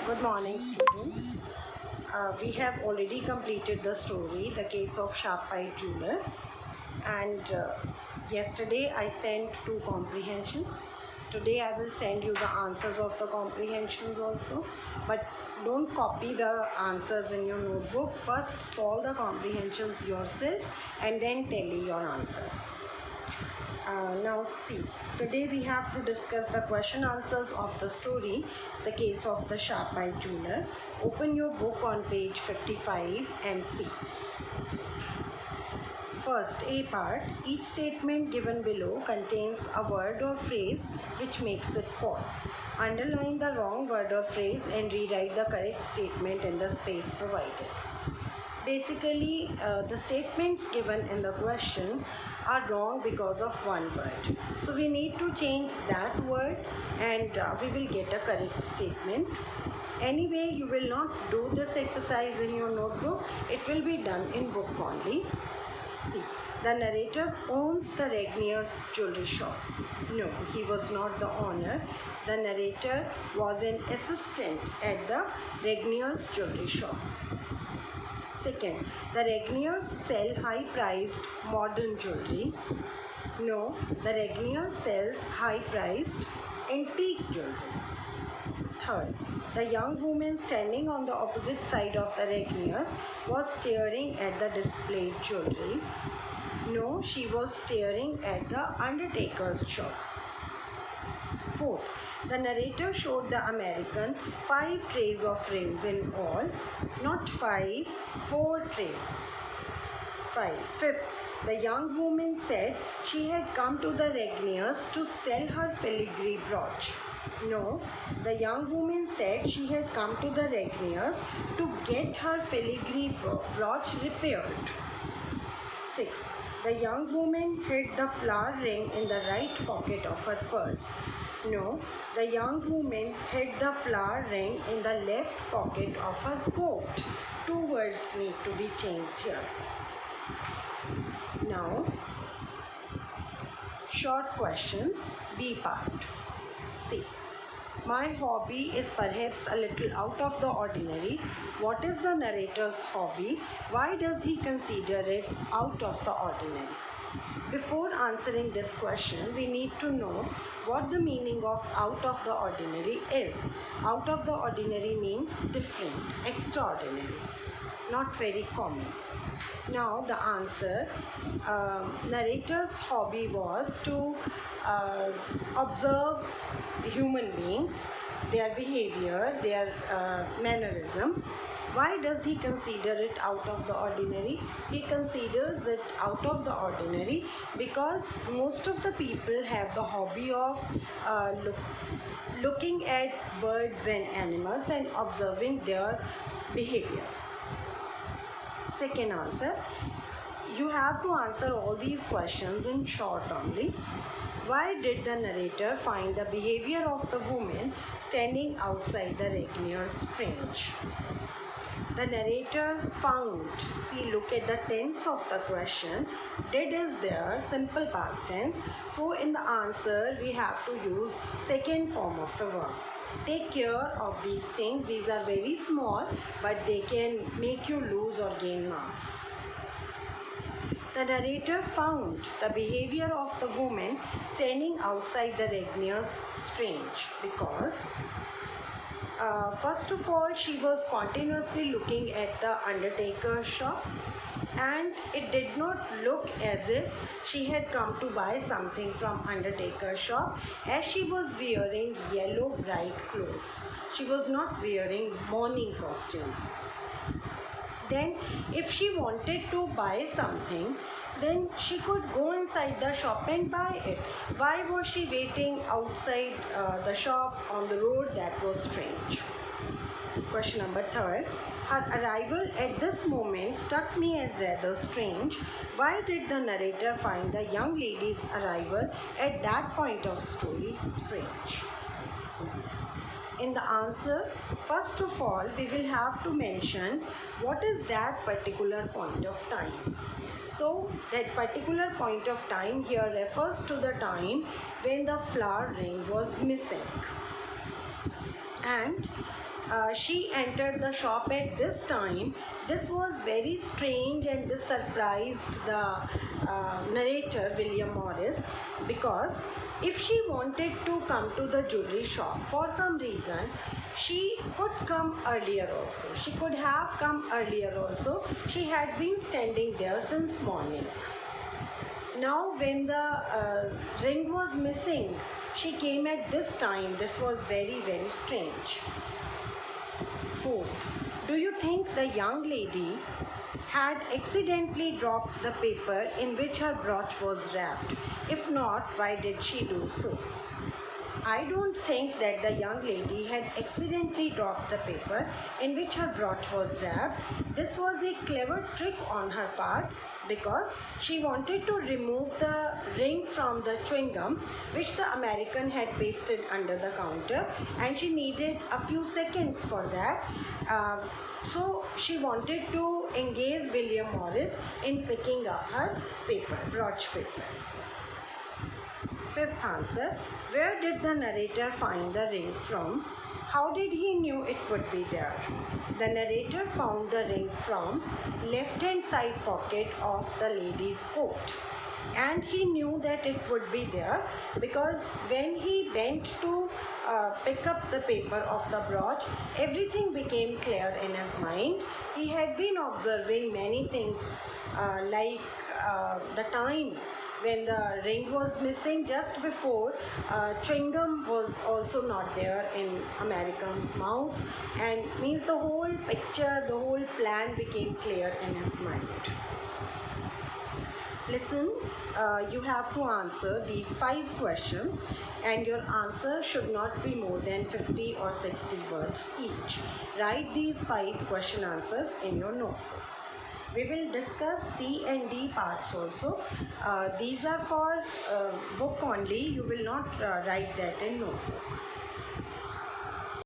Good morning, students. We have already completed the story, The Case of Sharp-Eyed Jeweler. And yesterday I sent 2 comprehensions. Today I will send you the answers of the comprehensions also. But don't copy the answers in your notebook. First solve the comprehensions yourself and then tell me your answers. Now see, today we have to discuss the question answers of the story, The Case of the Sharp-Eyed Jeweler. Open your book on page 55 and see. First, A part, each statement given below contains a word or phrase which makes it false. Underline the wrong word or phrase and rewrite the correct statement in the space provided. Basically, the statements given in the question are wrong because of one word. So we need to change that word and we will get a correct statement. Anyway, you will not do this exercise in your notebook. It will be done in book only. See, the narrator owns the Regnier's jewelry shop. No, he was not the owner. The narrator was an assistant at the Regnier's jewelry shop. Second, the Regniers sell high-priced modern jewelry. No, the Regnier sells high-priced antique jewelry. Third, the young woman standing on the opposite side of the Regniers was staring at the displayed jewelry. No, she was staring at the undertaker's shop. Fourth, the narrator showed the American 5 trays of rings in all, not 5, 4 trays. 5. Fifth, the young woman said she had come to the Regniers to sell her filigree brooch. No, the young woman said she had come to the Regniers to get her filigree brooch repaired. Sixth, the young woman hid the flower ring in the right pocket of her purse. No, the young woman hid the flower ring in the left pocket of her coat. 2 words need to be changed here. Now, short questions, B part. See, my hobby is perhaps a little out of the ordinary. What is the narrator's hobby? Why does he consider it out of the ordinary? Before answering this question, we need to know what the meaning of out of the ordinary is. Out of the ordinary means different, extraordinary, not very common. Now the answer, narrator's hobby was to observe human beings, their behavior, their mannerism. Why does he consider it out of the ordinary? He considers it out of the ordinary because most of the people have the hobby of looking at birds and animals and observing their behavior. Second answer, you have to answer all these questions in short only. Why did the narrator find the behavior of the woman standing outside the Regnier strange? The narrator found, see, look at the tense of the question. Did is there, simple past tense. So in the answer, we have to use second form of the verb. Take care of these things. These are very small, but they can make you lose or gain marks. The narrator found the behavior of the woman standing outside the Regnier's strange because first of all, she was continuously looking at the undertaker's shop and it did not look as if she had come to buy something from undertaker's shop as she was wearing yellow bright clothes. She was not wearing mourning costume. Then if she wanted to buy something, then she could go inside the shop and buy it. Why was she waiting outside the shop on the road? That was strange. Question number 3. Her arrival at this moment struck me as rather strange. Why did the narrator find the young lady's arrival at that point of story strange? In the answer, first of all, we will have to mention what is that particular point of time. So that particular point of time here refers to the time when the flower ring was missing. And she entered the shop at this time. This was very strange and this surprised the narrator William Morris, because if she wanted to come to the jewelry shop for some reason, she could come earlier also. She could have come earlier also. She had been standing there since morning. Now when the ring was missing, she came at this time. This was very, very strange. Fourth, do you think the young lady had accidentally dropped the paper in which her brooch was wrapped? If not, why did she do so? I don't think that the young lady had accidentally dropped the paper in which her brooch was wrapped. This was a clever trick on her part, because she wanted to remove the ring from the chewing gum which the American had pasted under the counter, and she needed a few seconds for that. So she wanted to engage William Morris in picking up her paper, brooch paper. Fifth answer, where did the narrator find the ring from? How did he knew it would be there? The narrator found the ring from left-hand side pocket of the lady's coat, and he knew that it would be there because when he bent to pick up the paper of the brooch, everything became clear in his mind. He had been observing many things, like the time when the ring was missing just before, chewing gum was also not there in American's mouth, and means the whole picture, the whole plan became clear in his mind. Listen, you have to answer these 5 questions, and your answer should not be more than 50 or 60 words each. Write these 5 question answers in your notebook. We will discuss C and D parts also. These are for book only. You will not write that in notebook.